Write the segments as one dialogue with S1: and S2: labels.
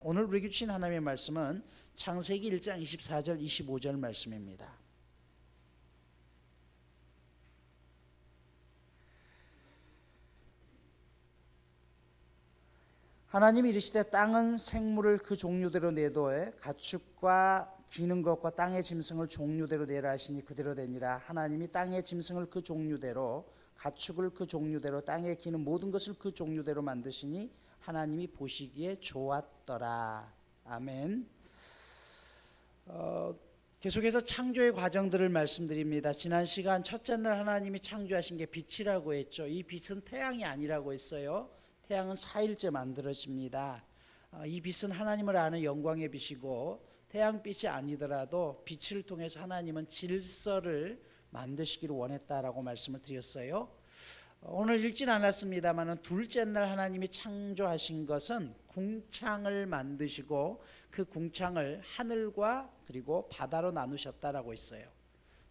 S1: 오늘 우리에게 주신 하나님의 말씀은 창세기 1장 24절 25절 말씀입니다. 하나님이 이르시되 땅은 생물을 그 종류대로 내도에 가축과 기는 것과 땅의 짐승을 종류대로 내라 하시니 그대로 되니라. 하나님이 땅의 짐승을 그 종류대로 가축을 그 종류대로 땅에 기는 모든 것을 그 종류대로 만드시니 하나님이 보시기에 좋았더라. 아멘. 계속해서 창조의 과정들을 말씀드립니다. 지난 시간 첫째 날 하나님이 창조하신 게 빛이라고 했죠. 이 빛은 태양이 아니라고 했어요. 태양은 4일째 만들어집니다. 이 빛은 하나님을 아는 영광의 빛이고 태양빛이 아니더라도 빛을 통해서 하나님은 질서를 만드시기를 원했다라고 말씀을 드렸어요. 오늘 읽진 않았습니다만 둘째 날 하나님이 창조하신 것은 궁창을 만드시고 그 궁창을 하늘과 그리고 바다로 나누셨다라고 했어요.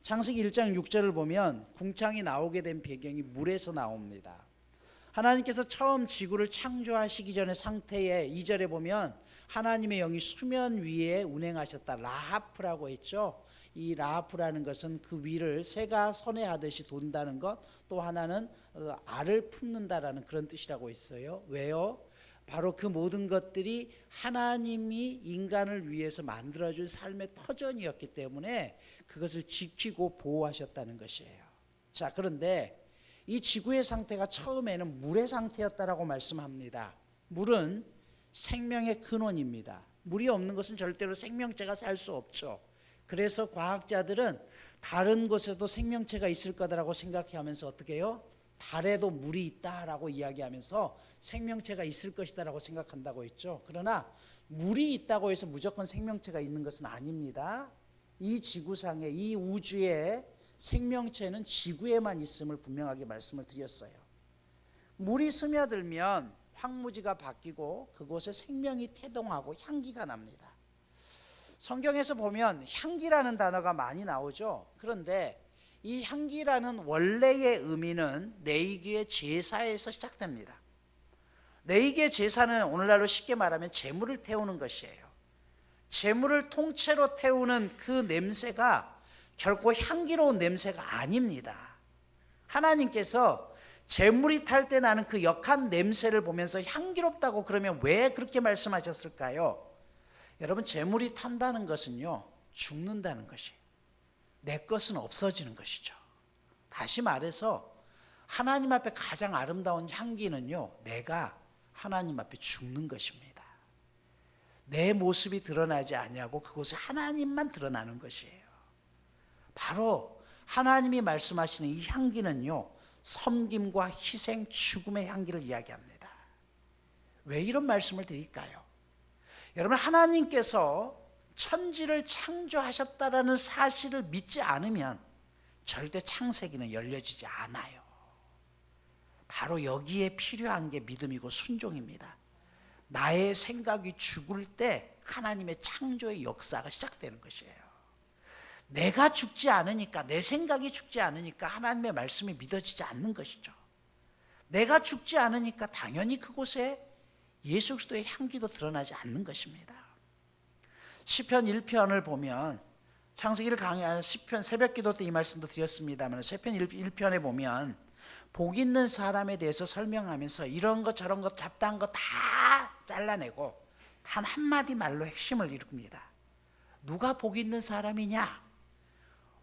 S1: 창세기 1장 6절을 보면 궁창이 나오게 된 배경이 물에서 나옵니다. 하나님께서 처음 지구를 창조하시기 전의 상태에 2절에 보면 하나님의 영이 수면 위에 운행하셨다. 라하프라고 했죠. 이 라하프라는 것은 그 위를 새가 선회하듯이 돈다는 것, 또 하나는 알을 품는다라는 그런 뜻이라고 했어요. 왜요? 바로 그 모든 것들이 하나님이 인간을 위해서 만들어준 삶의 터전이었기 때문에 그것을 지키고 보호하셨다는 것이에요. 자, 그런데 이 지구의 상태가 처음에는 물의 상태였다라고 말씀합니다. 물은 생명의 근원입니다. 물이 없는 것은 절대로 생명체가 살 수 없죠. 그래서 과학자들은 다른 곳에도 생명체가 있을 거다라고 생각하면서 어떻게 해요? 달에도 물이 있다라고 이야기하면서 생명체가 있을 것이다라고 생각한다고 했죠. 그러나 물이 있다고 해서 무조건 생명체가 있는 것은 아닙니다. 이 지구상에, 이 우주에 생명체는 지구에만 있음을 분명하게 말씀을 드렸어요. 물이 스며들면 황무지가 바뀌고 그곳에 생명이 태동하고 향기가 납니다. 성경에서 보면 향기라는 단어가 많이 나오죠. 그런데 이 향기라는 원래의 의미는 네이기의 제사에서 시작됩니다. 네이기의 제사는 오늘날로 쉽게 말하면 제물을 태우는 것이에요. 제물을 통째로 태우는 그 냄새가 결코 향기로운 냄새가 아닙니다. 하나님께서 제물이 탈 때 나는 그 역한 냄새를 보면서 향기롭다고 그러면 왜 그렇게 말씀하셨을까요? 여러분, 제물이 탄다는 것은요, 죽는다는 것이에요. 내 것은 없어지는 것이죠. 다시 말해서 하나님 앞에 가장 아름다운 향기는요, 내가 하나님 앞에 죽는 것입니다. 내 모습이 드러나지 아니하고 그곳에 하나님만 드러나는 것이에요. 바로 하나님이 말씀하시는 이 향기는요, 섬김과 희생, 죽음의 향기를 이야기합니다. 왜 이런 말씀을 드릴까요? 여러분, 하나님께서 천지를 창조하셨다라는 사실을 믿지 않으면 절대 창세기는 열려지지 않아요. 바로 여기에 필요한 게 믿음이고 순종입니다. 나의 생각이 죽을 때 하나님의 창조의 역사가 시작되는 것이에요. 내가 죽지 않으니까, 내 생각이 죽지 않으니까 하나님의 말씀이 믿어지지 않는 것이죠. 내가 죽지 않으니까 당연히 그곳에 예수 그리스도의 향기도 드러나지 않는 것입니다. 시편 1편을 보면, 창세기를 강의한 시편 새벽기도 때 이 말씀도 드렸습니다만 시편 1편에 보면 복 있는 사람에 대해서 설명하면서 이런 것 저런 것 잡다한 거 다 잘라내고 단 한마디 말로 핵심을 이룹니다. 누가 복 있는 사람이냐?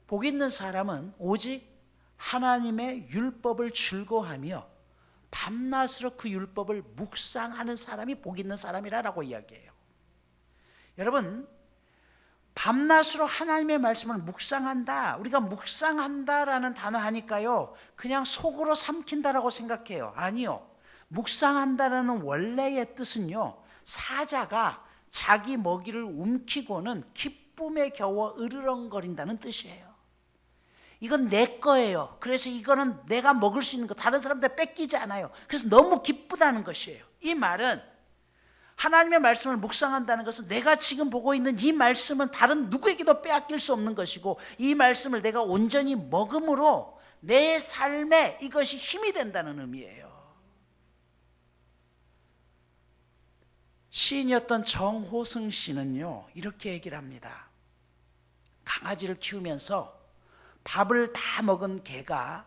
S1: 복 있는 사람은 오직 하나님의 율법을 즐거워하며 밤낮으로 그 율법을 묵상하는 사람이 복 있는 사람이라고 이야기해요. 여러분, 밤낮으로 하나님의 말씀을 묵상한다, 우리가 묵상한다라는 단어 하니까요, 그냥 속으로 삼킨다라고 생각해요. 아니요, 묵상한다라는 원래의 뜻은요, 사자가 자기 먹이를 움키고는 기쁨에 겨워 으르렁거린다는 뜻이에요. 이건 내 거예요. 그래서 이거는 내가 먹을 수 있는 거, 다른 사람한테 뺏기지 않아요. 그래서 너무 기쁘다는 것이에요. 이 말은, 하나님의 말씀을 묵상한다는 것은 내가 지금 보고 있는 이 말씀은 다른 누구에게도 빼앗길 수 없는 것이고, 이 말씀을 내가 온전히 먹음으로 내 삶에 이것이 힘이 된다는 의미예요. 시인이었던 정호승 씨는요, 이렇게 얘기를 합니다. 강아지를 키우면서 밥을 다 먹은 개가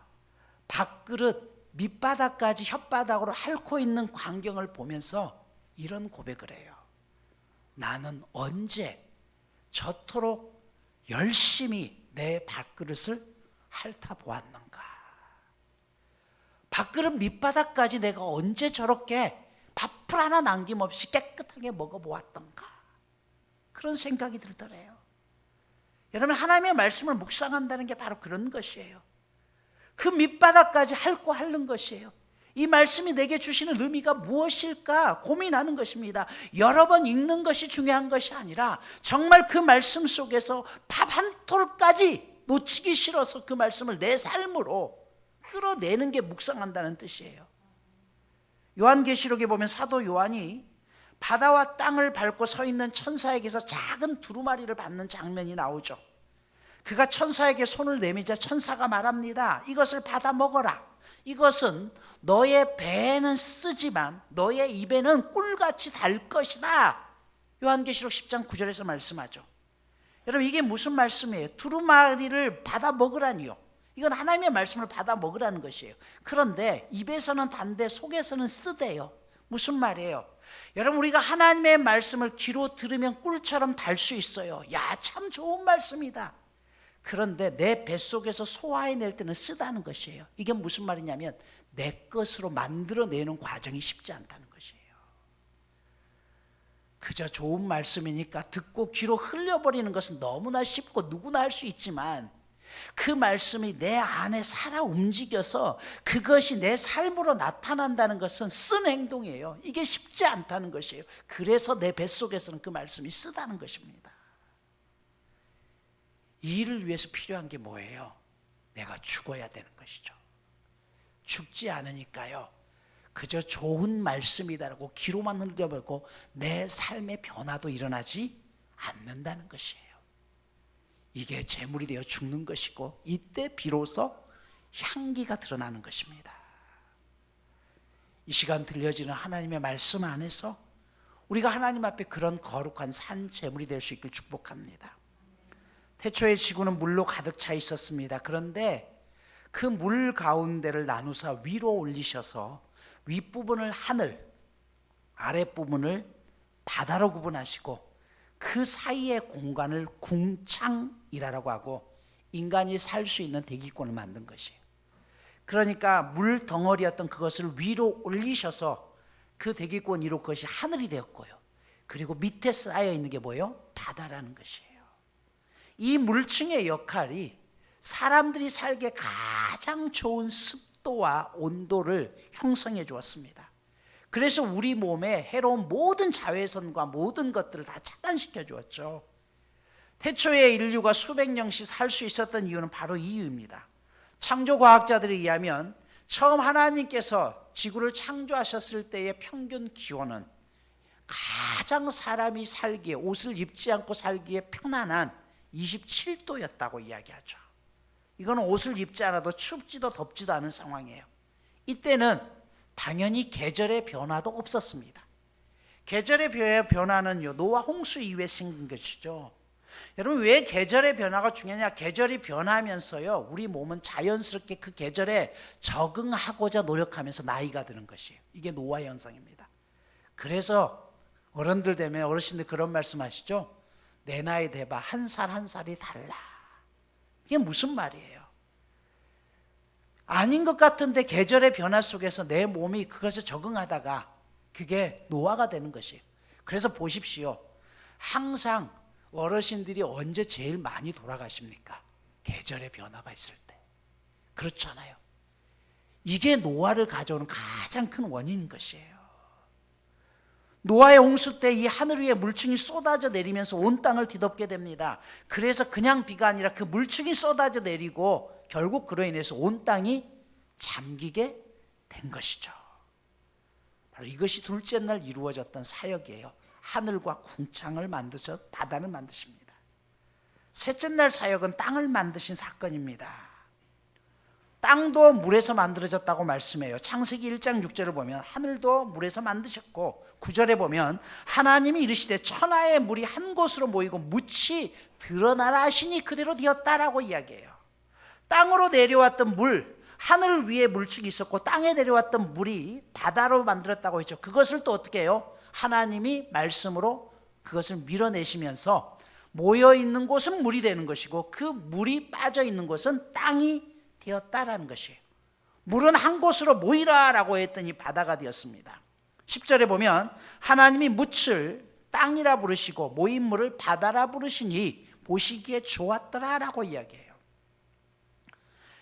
S1: 밥그릇 밑바닥까지 혓바닥으로 핥고 있는 광경을 보면서 이런 고백을 해요. 나는 언제 저토록 열심히 내 밥그릇을 핥아보았는가. 밥그릇 밑바닥까지 내가 언제 저렇게 밥풀 하나 남김없이 깨끗하게 먹어보았던가. 그런 생각이 들더래요. 여러분, 하나님의 말씀을 묵상한다는 게 바로 그런 것이에요. 그 밑바닥까지 핥고 핥는 것이에요. 이 말씀이 내게 주시는 의미가 무엇일까 고민하는 것입니다. 여러 번 읽는 것이 중요한 것이 아니라 정말 그 말씀 속에서 밥 한 톨까지 놓치기 싫어서 그 말씀을 내 삶으로 끌어내는 게 묵상한다는 뜻이에요. 요한계시록에 보면 사도 요한이 바다와 땅을 밟고 서 있는 천사에게서 작은 두루마리를 받는 장면이 나오죠. 그가 천사에게 손을 내미자 천사가 말합니다. 이것을 받아 먹어라. 이것은 너의 배에는 쓰지만 너의 입에는 꿀같이 달 것이다. 요한계시록 10장 9절에서 말씀하죠. 여러분, 이게 무슨 말씀이에요? 두루마리를 받아 먹으라니요. 이건 하나님의 말씀을 받아 먹으라는 것이에요. 그런데 입에서는 단데 속에서는 쓰대요. 무슨 말이에요? 여러분, 우리가 하나님의 말씀을 귀로 들으면 꿀처럼 달 수 있어요. 야, 참 좋은 말씀이다. 그런데 내 뱃속에서 소화해낼 때는 쓰다는 것이에요. 이게 무슨 말이냐면 내 것으로 만들어내는 과정이 쉽지 않다는 것이에요. 그저 좋은 말씀이니까 듣고 귀로 흘려버리는 것은 너무나 쉽고 누구나 할 수 있지만 그 말씀이 내 안에 살아 움직여서 그것이 내 삶으로 나타난다는 것은 쓴 행동이에요. 이게 쉽지 않다는 것이에요. 그래서 내 뱃속에서는 그 말씀이 쓰다는 것입니다. 이 일을 위해서 필요한 게 뭐예요? 내가 죽어야 되는 것이죠. 죽지 않으니까요, 그저 좋은 말씀이다라고 귀로만 흘려버리고 내 삶의 변화도 일어나지 않는다는 것이에요. 이게 재물이 되어 죽는 것이고 이때 비로소 향기가 드러나는 것입니다. 이 시간 들려지는 하나님의 말씀 안에서 우리가 하나님 앞에 그런 거룩한 산 재물이 될 수 있길 축복합니다. 태초에 지구는 물로 가득 차 있었습니다. 그런데 그 물 가운데를 나누사 위로 올리셔서 윗부분을 하늘, 아랫부분을 바다로 구분하시고 그 사이의 공간을 궁창이라고 하고 인간이 살 수 있는 대기권을 만든 것이에요. 그러니까 물 덩어리였던 그것을 위로 올리셔서 그 대기권 위로 그것이 하늘이 되었고요. 그리고 밑에 쌓여 있는 게 뭐예요? 바다라는 것이에요. 이 물층의 역할이 사람들이 살기에 가장 좋은 습도와 온도를 형성해 주었습니다. 그래서 우리 몸에 해로운 모든 자외선과 모든 것들을 다 차단시켜 주었죠. 태초에 인류가 수백 년씩 살 수 있었던 이유는 바로 이 이유입니다. 창조과학자들에 의하면 처음 하나님께서 지구를 창조하셨을 때의 평균 기온은 가장 사람이 살기에, 옷을 입지 않고 살기에 편안한 27도였다고 이야기하죠. 이거는 옷을 입지 않아도 춥지도 덥지도 않은 상황이에요. 이때는 당연히 계절의 변화도 없었습니다. 계절의 변화는요, 노아 홍수 이후에 생긴 것이죠. 여러분, 왜 계절의 변화가 중요하냐? 계절이 변하면서요, 우리 몸은 자연스럽게 그 계절에 적응하고자 노력하면서 나이가 드는 것이에요. 이게 노화 현상입니다. 그래서 어른들 되면 어르신들 그런 말씀하시죠. 내 나이 돼봐 한 살 한 살이 달라. 이게 무슨 말이에요? 아닌 것 같은데 계절의 변화 속에서 내 몸이 그것에 적응하다가 그게 노화가 되는 것이에요. 그래서 보십시오. 항상 어르신들이 언제 제일 많이 돌아가십니까? 계절의 변화가 있을 때. 그렇잖아요. 이게 노화를 가져오는 가장 큰 원인인 것이에요. 노아의 홍수 때 이 하늘 위에 물층이 쏟아져 내리면서 온 땅을 뒤덮게 됩니다. 그래서 그냥 비가 아니라 그 물층이 쏟아져 내리고 결국 그로 인해서 온 땅이 잠기게 된 것이죠. 바로 이것이 둘째 날 이루어졌던 사역이에요. 하늘과 궁창을 만드셔 바다를 만드십니다. 셋째 날 사역은 땅을 만드신 사건입니다. 땅도 물에서 만들어졌다고 말씀해요. 창세기 1장 6절을 보면 하늘도 물에서 만드셨고, 9절에 보면 하나님이 이르시되 천하의 물이 한 곳으로 모이고 묻이 드러나라 하시니 그대로 되었다라고 이야기해요. 땅으로 내려왔던 물, 하늘 위에 물축이 있었고 땅에 내려왔던 물이 바다로 만들었다고 했죠. 그것을 또 어떻게 해요? 하나님이 말씀으로 그것을 밀어내시면서 모여있는 곳은 물이 되는 것이고 그 물이 빠져있는 곳은 땅이 되었다라는 것이에요. 물은 한 곳으로 모이라라고 했더니 바다가 되었습니다. 10절에 보면 하나님이 묻을 땅이라 부르시고 모인 물을 바다라 부르시니 보시기에 좋았더라라고 이야기해요.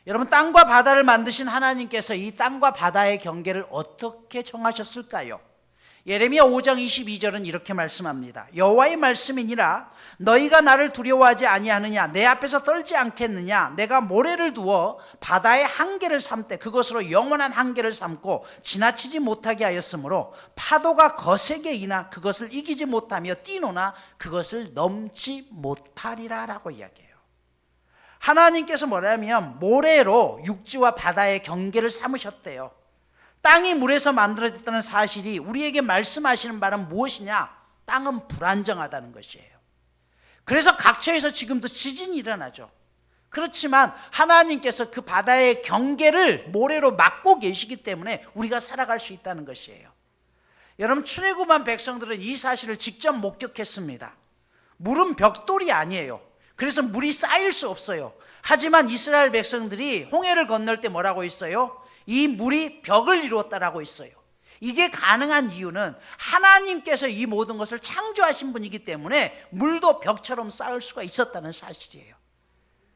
S1: 여러분, 땅과 바다를 만드신 하나님께서 이 땅과 바다의 경계를 어떻게 정하셨을까요? 예레미야 5장 22절은 이렇게 말씀합니다. 여호와의 말씀이니라 너희가 나를 두려워하지 아니하느냐, 내 앞에서 떨지 않겠느냐. 내가 모래를 두어 바다의 한계를 삼되 그것으로 영원한 한계를 삼고 지나치지 못하게 하였으므로 파도가 거세게 이나 그것을 이기지 못하며 뛰노나 그것을 넘지 못하리라 라고 이야기해요. 하나님께서 뭐냐면 모래로 육지와 바다의 경계를 삼으셨대요. 땅이 물에서 만들어졌다는 사실이 우리에게 말씀하시는 바는 무엇이냐? 땅은 불안정하다는 것이에요. 그래서 각처에서 지금도 지진이 일어나죠. 그렇지만 하나님께서 그 바다의 경계를 모래로 막고 계시기 때문에 우리가 살아갈 수 있다는 것이에요. 여러분, 출애굽한 백성들은 이 사실을 직접 목격했습니다. 물은 벽돌이 아니에요. 그래서 물이 쌓일 수 없어요. 하지만 이스라엘 백성들이 홍해를 건널 때 뭐라고 했어요? 이 물이 벽을 이루었다라고 했어요. 이게 가능한 이유는 하나님께서 이 모든 것을 창조하신 분이기 때문에 물도 벽처럼 쌓을 수가 있었다는 사실이에요.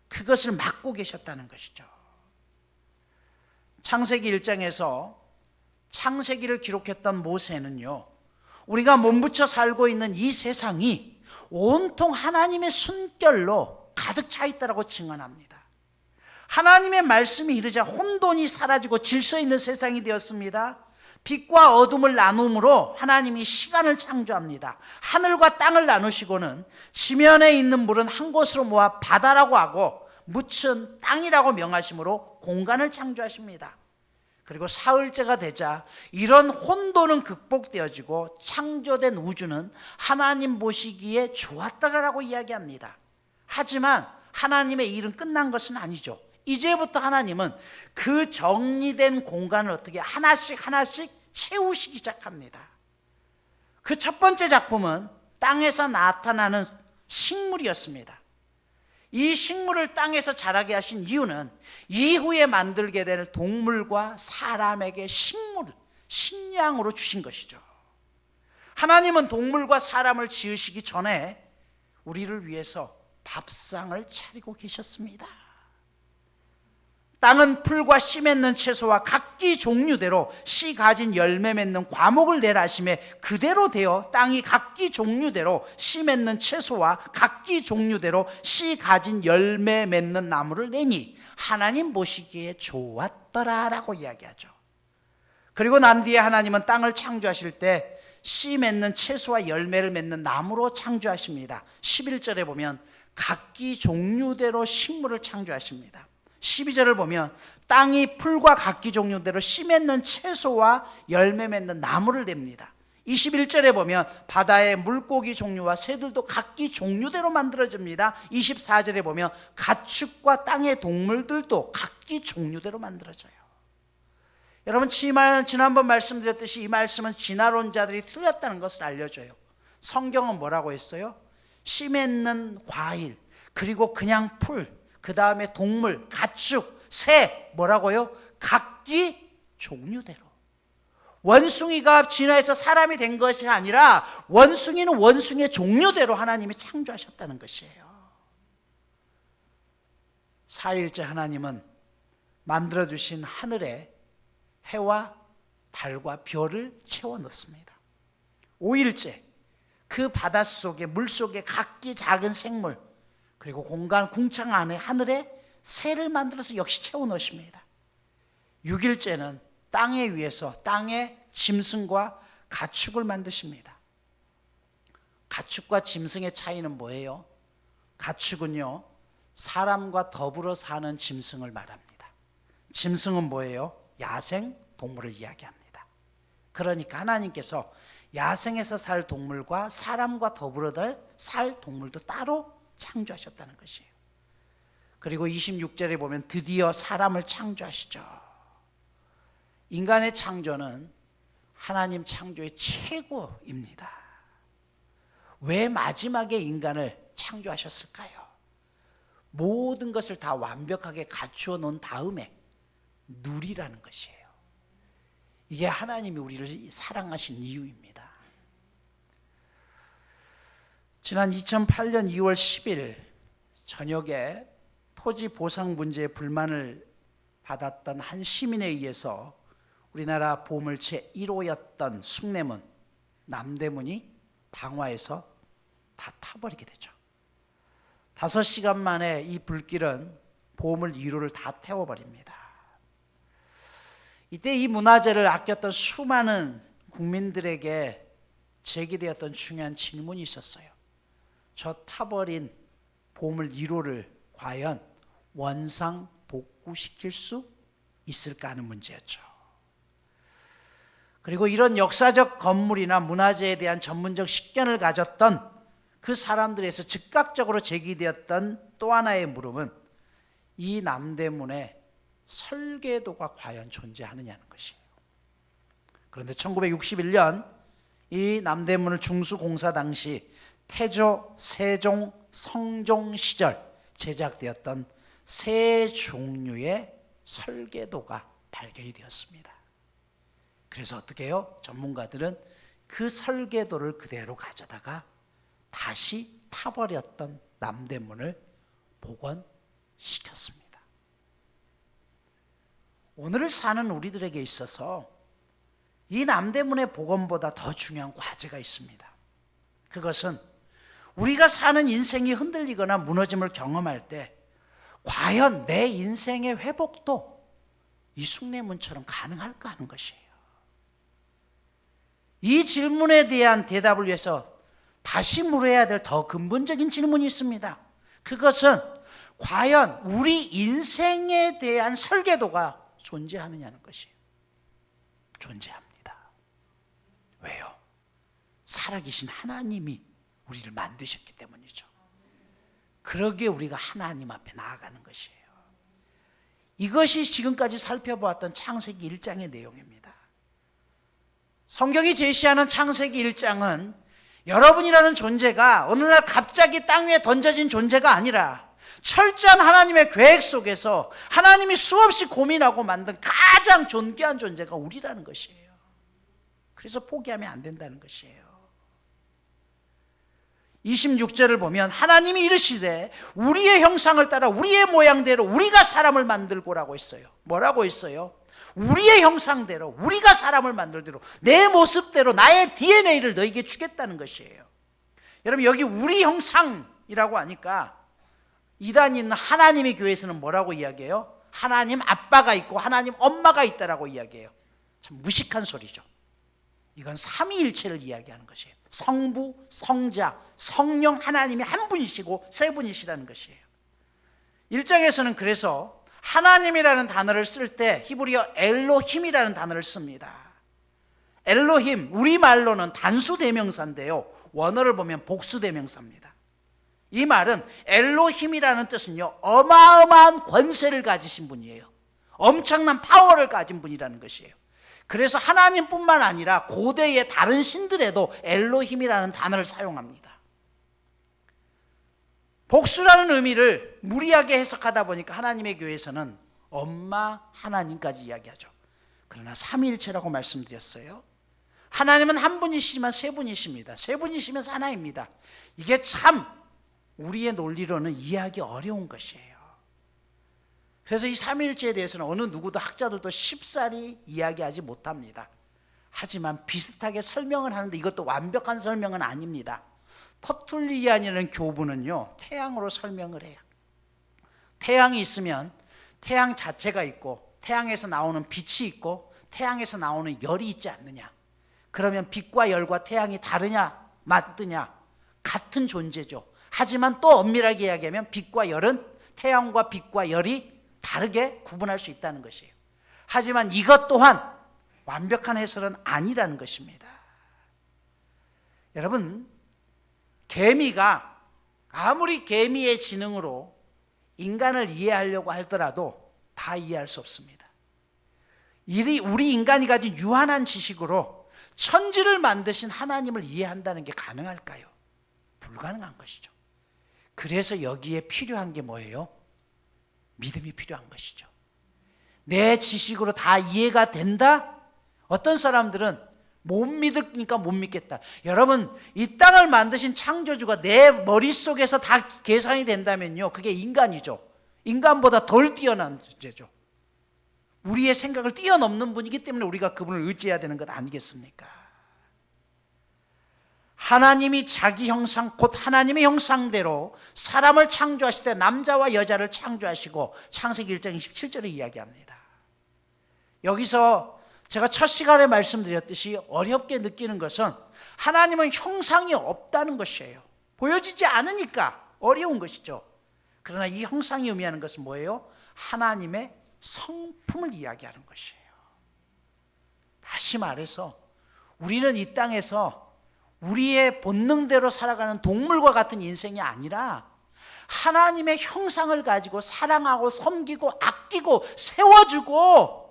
S1: 그것을 막고 계셨다는 것이죠. 창세기 1장에서 창세기를 기록했던 모세는요, 우리가 몸부쳐 살고 있는 이 세상이 온통 하나님의 숨결로 가득 차 있다라고 증언합니다. 하나님의 말씀이 이르자 혼돈이 사라지고 질서 있는 세상이 되었습니다. 빛과 어둠을 나눔으로 하나님이 시간을 창조합니다. 하늘과 땅을 나누시고는 지면에 있는 물은 한 곳으로 모아 바다라고 하고 묻은 땅이라고 명하심으로 공간을 창조하십니다. 그리고 사흘째가 되자 이런 혼돈은 극복되어지고 창조된 우주는 하나님 보시기에 좋았더라라고 이야기합니다. 하지만 하나님의 일은 끝난 것은 아니죠. 이제부터 하나님은 그 정리된 공간을 어떻게 하나씩 채우시기 시작합니다. 그 첫 번째 작품은 땅에서 나타나는 식물이었습니다. 이 식물을 땅에서 자라게 하신 이유는 이후에 만들게 될 동물과 사람에게 식량으로 주신 것이죠. 하나님은 동물과 사람을 지으시기 전에 우리를 위해서 밥상을 차리고 계셨습니다. 땅은 풀과 씨 맺는 채소와 각기 종류대로 씨 가진 열매 맺는 과목을 내라 하시매 그대로 되어 땅이 각기 종류대로 씨 맺는 채소와 각기 종류대로 씨 가진 열매 맺는 나무를 내니 하나님 보시기에 좋았더라라고 이야기하죠. 그리고 난 뒤에 하나님은 땅을 창조하실 때 씨 맺는 채소와 열매를 맺는 나무로 창조하십니다. 11절에 보면 각기 종류대로 식물을 창조하십니다. 12절을 보면 땅이 풀과 각기 종류대로 씨 맺는 채소와 열매 맺는 나무를 냅니다. 21절에 보면 바다의 물고기 종류와 새들도 각기 종류대로 만들어집니다. 24절에 보면 가축과 땅의 동물들도 각기 종류대로 만들어져요. 여러분, 지난번 말씀드렸듯이 이 말씀은 진화론자들이 틀렸다는 것을 알려줘요. 성경은 뭐라고 했어요? 씨 맺는 과일, 그리고 그냥 풀, 그 다음에 동물, 가축, 새, 뭐라고요? 각기 종류대로. 원숭이가 진화해서 사람이 된 것이 아니라 원숭이는 원숭이의 종류대로 하나님이 창조하셨다는 것이에요. 4일째 하나님은 만들어주신 하늘에 해와 달과 별을 채워 넣습니다. 5일째 그 바닷속에 물속에 각기 작은 생물, 그리고 공간 궁창 안에 하늘에 새를 만들어서 역시 채워 넣으십니다. 6일째는 땅에 위에서 땅의 짐승과 가축을 만드십니다. 가축과 짐승의 차이는 뭐예요? 가축은요, 사람과 더불어 사는 짐승을 말합니다. 짐승은 뭐예요? 야생 동물을 이야기합니다. 그러니까 하나님께서 야생에서 살 동물과 사람과 더불어 살 동물도 따로 창조하셨다는 것이에요. 그리고 26절에 보면 드디어 사람을 창조하시죠. 인간의 창조는 하나님 창조의 최고입니다. 왜 마지막에 인간을 창조하셨을까요? 모든 것을 다 완벽하게 갖추어 놓은 다음에 누리라는 것이에요. 이게 하나님이 우리를 사랑하신 이유입니다. 지난 2008년 2월 10일 저녁에 토지 보상 문제에 불만을 받았던 한 시민에 의해서 우리나라 보물체 1호였던 숭례문, 남대문이 방화해서 다 타버리게 되죠. 5시간 만에 이 불길은 보물 1호를 다 태워버립니다. 이때 이 문화재를 아꼈던 수많은 국민들에게 제기되었던 중요한 질문이 있었어요. 저 타버린 보물 1호를 과연 원상 복구시킬 수 있을까 하는 문제였죠. 그리고 이런 역사적 건물이나 문화재에 대한 전문적 식견을 가졌던 그 사람들에서 즉각적으로 제기되었던 또 하나의 물음은 이 남대문의 설계도가 과연 존재하느냐는 것이에요. 그런데 1961년 이 남대문을 중수공사 당시 태조, 세종, 성종 시절 제작되었던 세 종류의 설계도가 발견이 되었습니다. 그래서 어떻게 해요? 전문가들은 그 설계도를 그대로 가져다가 다시 타버렸던 남대문을 복원시켰습니다. 오늘을 사는 우리들에게 있어서 이 남대문의 복원보다 더 중요한 과제가 있습니다. 그것은 우리가 사는 인생이 흔들리거나 무너짐을 경험할 때 과연 내 인생의 회복도 이 숭례문처럼 가능할까 하는 것이에요. 이 질문에 대한 대답을 위해서 다시 물어야 될 더 근본적인 질문이 있습니다. 그것은 과연 우리 인생에 대한 설계도가 존재하느냐는 것이에요. 존재합니다. 왜요? 살아계신 하나님이 우리를 만드셨기 때문이죠. 그러기에 우리가 하나님 앞에 나아가는 것이에요. 이것이 지금까지 살펴보았던 창세기 1장의 내용입니다. 성경이 제시하는 창세기 1장은 여러분이라는 존재가 어느 날 갑자기 땅 위에 던져진 존재가 아니라 철저한 하나님의 계획 속에서 하나님이 수없이 고민하고 만든 가장 존귀한 존재가 우리라는 것이에요. 그래서 포기하면 안 된다는 것이에요. 26절을 보면 하나님이 이르시되 우리의 형상을 따라 우리의 모양대로 우리가 사람을 만들고라고 했어요. 뭐라고 했어요? 우리의 형상대로 우리가 사람을 만들대로 내 모습대로 나의 DNA를 너에게 주겠다는 것이에요. 여러분 여기 우리 형상이라고 하니까 이단이 있는 하나님의 교회에서는 뭐라고 이야기해요? 하나님 아빠가 있고 하나님 엄마가 있다라고 이야기해요. 참 무식한 소리죠. 이건 삼위일체를 이야기하는 것이에요. 성부, 성자, 성령 하나님이 한 분이시고 세 분이시라는 것이에요. 1장에서는 그래서 하나님이라는 단어를 쓸 때 히브리어 엘로힘이라는 단어를 씁니다. 엘로힘, 우리말로는 단수대명사인데요, 원어를 보면 복수대명사입니다. 이 말은 엘로힘이라는 뜻은요, 어마어마한 권세를 가지신 분이에요. 엄청난 파워를 가진 분이라는 것이에요. 그래서 하나님뿐만 아니라 고대의 다른 신들에도 엘로힘이라는 단어를 사용합니다. 복수라는 의미를 무리하게 해석하다 보니까 하나님의 교회에서는 엄마 하나님까지 이야기하죠. 그러나 삼위일체라고 말씀드렸어요. 하나님은 한 분이시지만 세 분이십니다. 세 분이시면서 하나입니다. 이게 참 우리의 논리로는 이해하기 어려운 것이에요. 그래서 이 삼위일체에 대해서는 어느 누구도 학자들도 쉽사리 이야기하지 못합니다. 하지만 비슷하게 설명을 하는데 이것도 완벽한 설명은 아닙니다. 터툴리안이라는 교부는요, 태양으로 설명을 해요. 태양이 있으면 태양 자체가 있고 태양에서 나오는 빛이 있고 태양에서 나오는 열이 있지 않느냐. 그러면 빛과 열과 태양이 다르냐 맞느냐? 같은 존재죠. 하지만 또 엄밀하게 이야기하면 빛과 열은, 태양과 빛과 열이 다르게 구분할 수 있다는 것이에요. 하지만 이것 또한 완벽한 해설은 아니라는 것입니다. 여러분, 개미가 아무리 개미의 지능으로 인간을 이해하려고 하더라도 다 이해할 수 없습니다. 우리 인간이 가진 유한한 지식으로 천지를 만드신 하나님을 이해한다는 게 가능할까요? 불가능한 것이죠. 그래서 여기에 필요한 게 뭐예요? 믿음이 필요한 것이죠. 내 지식으로 다 이해가 된다? 어떤 사람들은 못 믿으니까 못 믿겠다. 여러분, 이 땅을 만드신 창조주가 내 머릿속에서 다 계산이 된다면요, 그게 인간이죠. 인간보다 덜 뛰어난 존재죠. 우리의 생각을 뛰어넘는 분이기 때문에 우리가 그분을 의지해야 되는 것 아니겠습니까? 하나님이 자기 형상, 곧 하나님의 형상대로 사람을 창조하실 때 남자와 여자를 창조하시고 창세기 1장 27절에 이야기합니다. 여기서 제가 첫 시간에 말씀드렸듯이 어렵게 느끼는 것은 하나님은 형상이 없다는 것이에요. 보여지지 않으니까 어려운 것이죠. 그러나 이 형상이 의미하는 것은 뭐예요? 하나님의 성품을 이야기하는 것이에요. 다시 말해서 우리는 이 땅에서 우리의 본능대로 살아가는 동물과 같은 인생이 아니라 하나님의 형상을 가지고 사랑하고 섬기고 아끼고 세워주고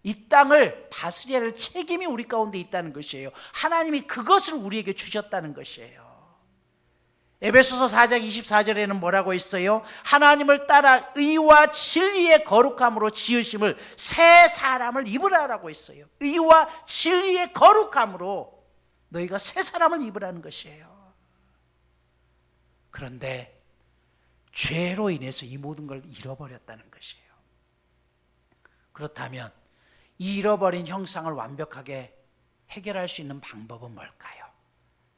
S1: 이 땅을 다스려야 할 책임이 우리 가운데 있다는 것이에요. 하나님이 그것을 우리에게 주셨다는 것이에요. 에베소서 4장 24절에는 뭐라고 있어요? 하나님을 따라 의와 진리의 거룩함으로 지으심을 새 사람을 입으라라고 있어요. 의와 진리의 거룩함으로 너희가 새 사람을 입으라는 것이에요. 그런데 죄로 인해서 이 모든 걸 잃어버렸다는 것이에요. 그렇다면 이 잃어버린 형상을 완벽하게 해결할 수 있는 방법은 뭘까요?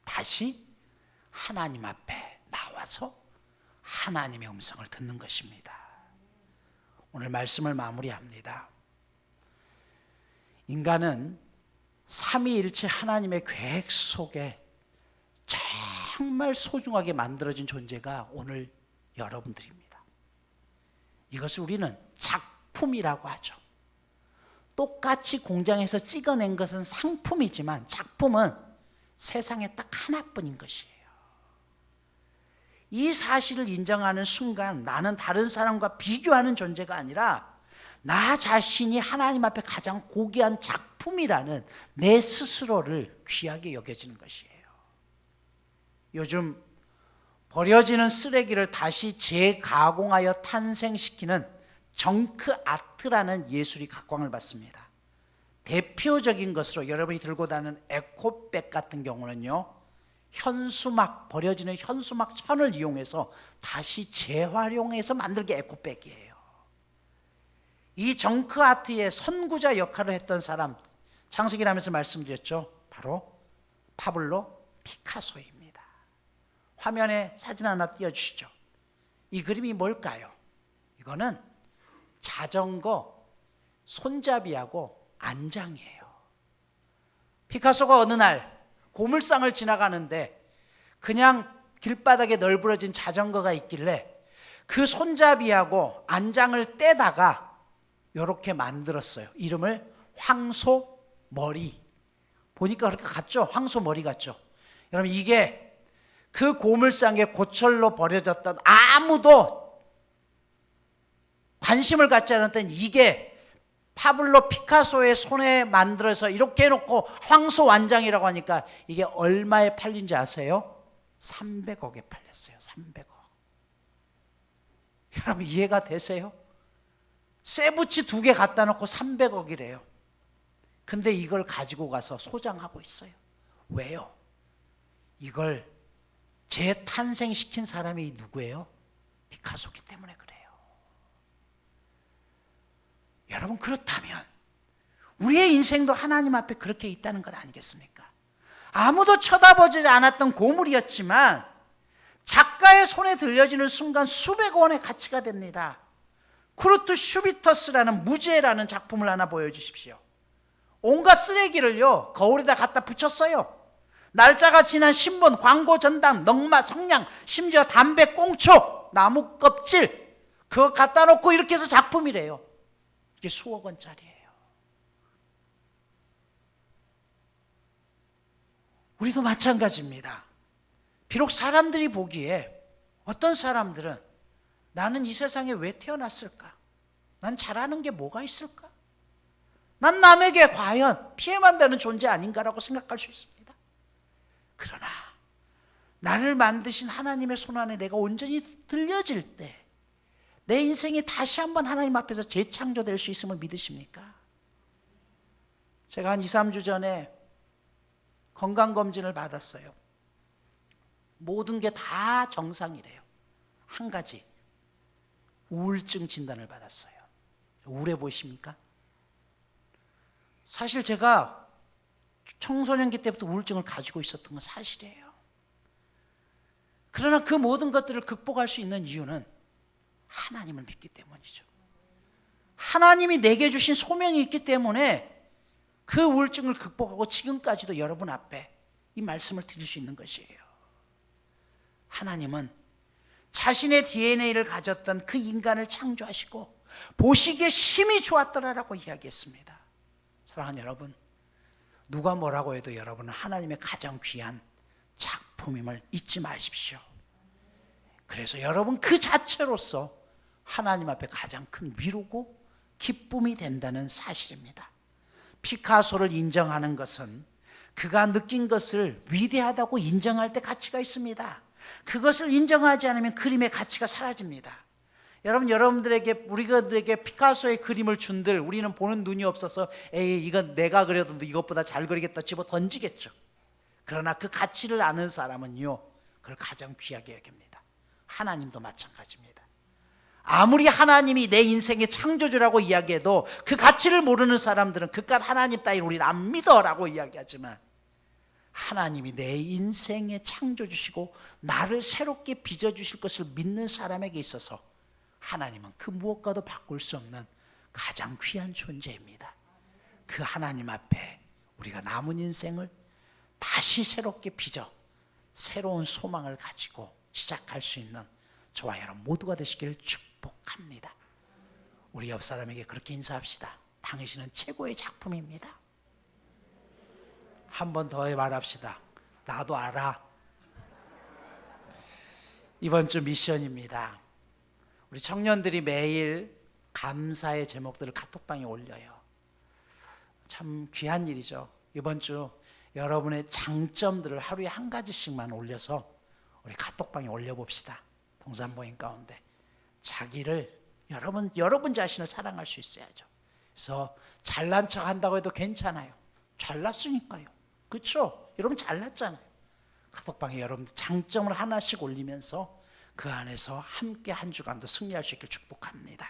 S1: 다시 하나님 앞에 나와서 하나님의 음성을 듣는 것입니다. 오늘 말씀을 마무리합니다. 인간은 삼위일체 하나님의 계획 속에 정말 소중하게 만들어진 존재가 오늘 여러분들입니다. 이것을 우리는 작품이라고 하죠. 똑같이 공장에서 찍어낸 것은 상품이지만 작품은 세상에 딱 하나뿐인 것이에요. 이 사실을 인정하는 순간 나는 다른 사람과 비교하는 존재가 아니라 나 자신이 하나님 앞에 가장 고귀한 작품이라는 내 스스로를 귀하게 여겨지는 것이에요. 요즘 버려지는 쓰레기를 다시 재가공하여 탄생시키는 정크 아트라는 예술이 각광을 받습니다. 대표적인 것으로 여러분이 들고 다니는 에코백 같은 경우는요, 현수막, 버려지는 현수막 천을 이용해서 다시 재활용해서 만든 게 에코백이에요. 이 정크 아트의 선구자 역할을 했던 사람, 창세기라면서 말씀드렸죠. 바로 파블로 피카소입니다. 화면에 사진 하나 띄워주시죠. 이 그림이 뭘까요? 이거는 자전거 손잡이하고 안장이에요. 피카소가 어느 날 고물상을 지나가는데 그냥 길바닥에 널브러진 자전거가 있길래 그 손잡이하고 안장을 떼다가 이렇게 만들었어요. 이름을 황소머리. 보니까 그렇게 같죠? 황소머리 같죠? 여러분, 이게 그 고물상에 고철로 버려졌던 아무도 관심을 갖지 않았던 이게 파블로 피카소의 손에 만들어서 이렇게 해놓고 황소 완장이라고 하니까 이게 얼마에 팔린지 아세요? 300억에 팔렸어요. 300억. 여러분, 이해가 되세요? 쇠붙이 2개 갖다 놓고 300억이래요. 근데 이걸 가지고 가서 소장하고 있어요. 왜요? 이걸 재탄생시킨 사람이 누구예요? 피카소기 때문에 그래요. 여러분, 그렇다면 우리의 인생도 하나님 앞에 그렇게 있다는 것 아니겠습니까? 아무도 쳐다보지 않았던 고물이었지만 작가의 손에 들려지는 순간 수백억 원의 가치가 됩니다. 쿠르트 슈비터스라는 무제라는 작품을 하나 보여주십시오. 온갖 쓰레기를요 거울에다 갖다 붙였어요. 날짜가 지난 신문, 광고 전당, 넝마, 성냥, 심지어 담배 꽁초, 나무 껍질, 그거 갖다 놓고 이렇게 해서 작품이래요. 이게 수억 원짜리예요. 우리도 마찬가지입니다. 비록 사람들이 보기에 어떤 사람들은 나는 이 세상에 왜 태어났을까? 난 잘하는 게 뭐가 있을까? 난 남에게 과연 피해만 되는 존재 아닌가라고 생각할 수 있습니다. 그러나 나를 만드신 하나님의 손 안에 내가 온전히 들려질 때 내 인생이 다시 한번 하나님 앞에서 재창조될 수 있음을 믿으십니까? 제가 한 2, 3주 전에 건강검진을 받았어요. 모든 게 다 정상이래요. 한 가지, 우울증 진단을 받았어요. 우울해 보이십니까? 사실 제가 청소년기 때부터 우울증을 가지고 있었던 건 사실이에요. 그러나 그 모든 것들을 극복할 수 있는 이유는 하나님을 믿기 때문이죠. 하나님이 내게 주신 소명이 있기 때문에 그 우울증을 극복하고 지금까지도 여러분 앞에 이 말씀을 드릴 수 있는 것이에요. 하나님은 자신의 DNA를 가졌던 그 인간을 창조하시고 보시기에 심히 좋았더라라고 이야기했습니다. 사랑하는 여러분, 누가 뭐라고 해도 여러분은 하나님의 가장 귀한 작품임을 잊지 마십시오. 그래서 여러분 그 자체로서 하나님 앞에 가장 큰 위로고 기쁨이 된다는 사실입니다. 피카소를 인정하는 것은 그가 느낀 것을 위대하다고 인정할 때 가치가 있습니다. 그것을 인정하지 않으면 그림의 가치가 사라집니다. 여러분들에게, 우리들에게 피카소의 그림을 준들 우리는 보는 눈이 없어서 에이 이건 내가 그려도 이것보다 잘 그리겠다 집어 던지겠죠. 그러나 그 가치를 아는 사람은요 그걸 가장 귀하게 여깁니다. 하나님도 마찬가지입니다. 아무리 하나님이 내 인생의 창조주라고 이야기해도 그 가치를 모르는 사람들은 그깟 하나님 따위를 우리는 안 믿어라고 이야기하지만 하나님이 내 인생의 창조주시고 나를 새롭게 빚어주실 것을 믿는 사람에게 있어서 하나님은 그 무엇과도 바꿀 수 없는 가장 귀한 존재입니다. 그 하나님 앞에 우리가 남은 인생을 다시 새롭게 빚어 새로운 소망을 가지고 시작할 수 있는 저와 여러분 모두가 되시기를 축복합니다. 우리 옆 사람에게 그렇게 인사합시다. 당신은 최고의 작품입니다. 한 번 더 말합시다. 나도 알아. 이번 주 미션입니다. 우리 청년들이 매일 감사의 제목들을 카톡방에 올려요. 참 귀한 일이죠. 이번 주 여러분의 장점들을 하루에 한 가지씩만 올려서 우리 카톡방에 올려봅시다. 동산모임 가운데 자기를 여러분 자신을 사랑할 수 있어야죠. 그래서 잘난 척 한다고 해도 괜찮아요. 잘났으니까요. 그렇죠? 여러분 잘났잖아요. 카톡방에 여러분 장점을 하나씩 올리면서 그 안에서 함께 한 주간도 승리할 수 있길 축복합니다.